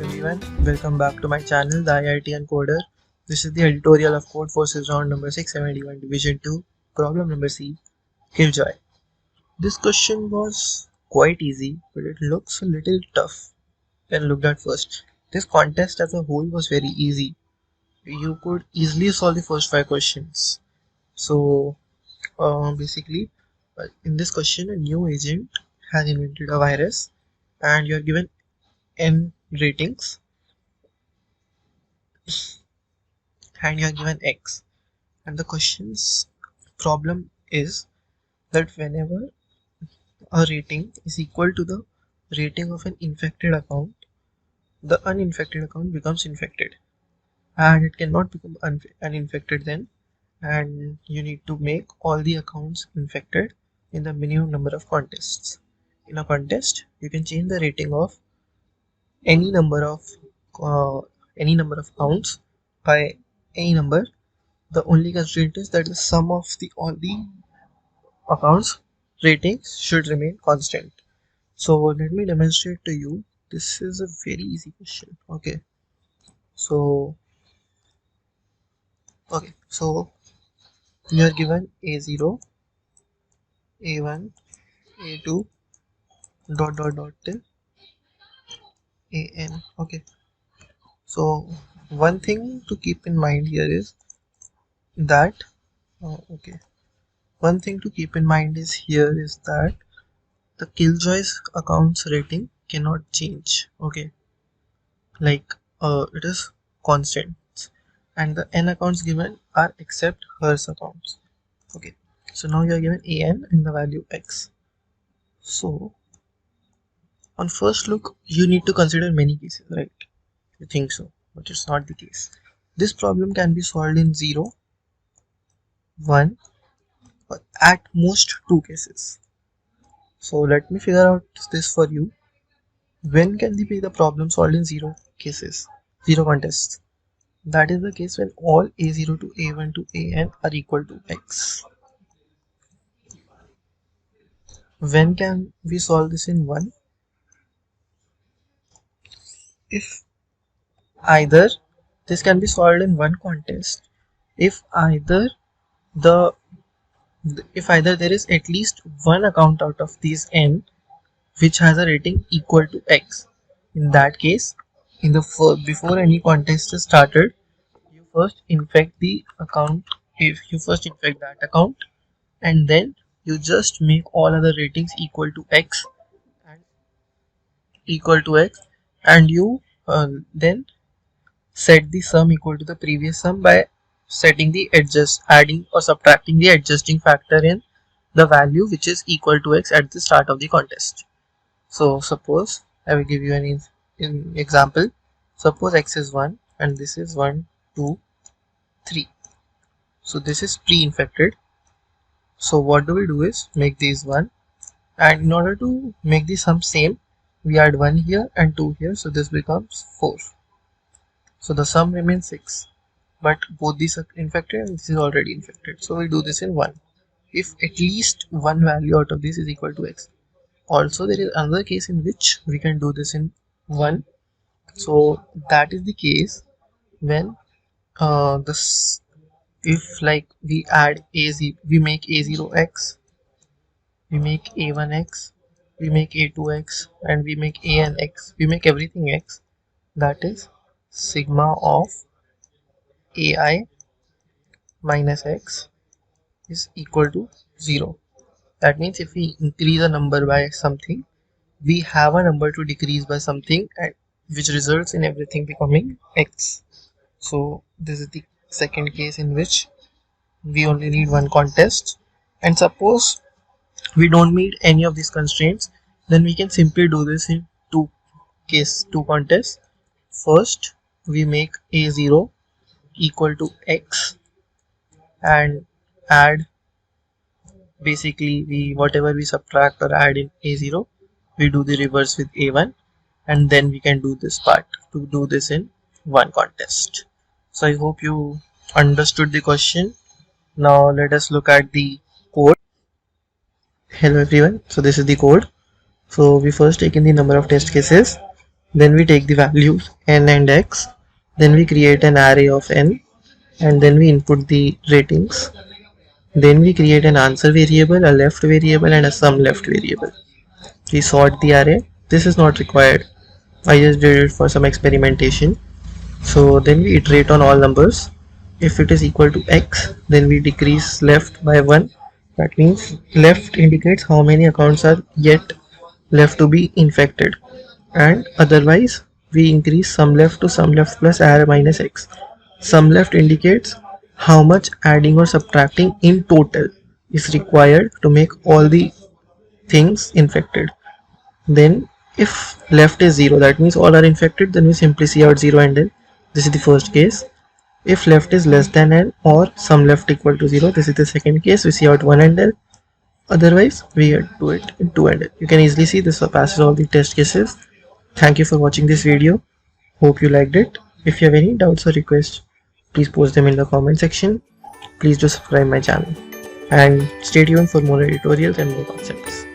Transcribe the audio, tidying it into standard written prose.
Everyone, welcome back to my channel, the IIT Encoder. This is the editorial of Code Forces round number 671, Division 2, problem number C, Killjoy. This question was quite easy, but it looks a little tough when looked at first. This contest as a whole was very easy. You could easily solve the first 5 questions. So, basically, in this question, a new agent has invented a virus, and you are given n ratings, and you are given x. And the question's problem is that whenever a rating is equal to the rating of an infected account, the uninfected account becomes infected, and it cannot become uninfected then, and you need to make all the accounts infected in the minimum number of contests. In a contest, you can change the rating of any number of uh, accounts by any number. The only constraint is that the sum of all the accounts ratings should remain constant. So let me demonstrate to you. This is a very easy question. So so you are given a0, a1, a2 dot till an. So one thing to keep in mind here is that one thing to keep in mind is that the Killjoy's accounts rating cannot change. Like it is constant, and the n accounts given are except hers accounts. So now you are given an and the value x. So on first look you need to consider many cases, right? You think so, but it's not the case. This problem can be solved in 0, 1, or at most 2 cases. So let me figure out this for you. When can be the problem solved in 0 cases, 0 contests? That is the case when all a0 to a1 to an are equal to x. When can we solve this in 1? If either this can be solved in one contest if either the if either there is at least one account out of these n which has a rating equal to x. In that case, in the before any contest is started, you first infect the account. If you first infect that account, and then you just make all other ratings equal to x and and you then set the sum equal to the previous sum by setting the adding or subtracting the adjusting factor in the value which is equal to x at the start of the contest. So suppose I will give you an example. Suppose x is 1 and this is 1, 2, 3. So this is pre-infected. So what do we do is make these 1, and in order to make the sum same, we add 1 here and 2 here, so this becomes 4. So the sum remains 6, but both these are infected and this is already infected. So we do this in 1 if at least one value out of this is equal to x. Also there is another case in which we can do this in 1. So that is the case when this if like we add we make a0x, we make a1x, we make a2x, and we make anx, we make everything x. That is sigma of ai minus x is equal to 0. That means if we increase a number by something, we have a number to decrease by something, which results in everything becoming x. So this is the second case in which we only need one contest. And suppose we don't meet any of these constraints, then we can simply do this in two contests. First we make a0 equal to x and add, basically we whatever we subtract or add in a0, we do the reverse with a1, and then we can do this part to do this in one contest. So I hope you understood the question. Now let us look at the code. Hello everyone, so this is the code. So we first take in the number of test cases, then we take the values n and x, then we create an array of n, and then we input the ratings. Then we create an answer variable, a left variable, and a sum left variable. We sort the array. This is not required. I just did it for some experimentation. So then we iterate on all numbers. If it is equal to x, then we decrease left by 1. That means left indicates how many accounts are yet left to be infected, and otherwise we increase sum left to sum left plus array minus x. Sum left indicates how much adding or subtracting in total is required to make all the things infected. Then if left is 0, that means all are infected, then we simply see out 0 and n. This is the first case. If left is less than n or sum left equal to 0, this is the second case, we see out 1 and n. Otherwise we do it in 2 and n. You can easily see this passes all the test cases. Thank you for watching this video. Hope you liked it. If you have any doubts or requests, please post them in the comment section. Please do subscribe my channel and stay tuned for more tutorials and more concepts.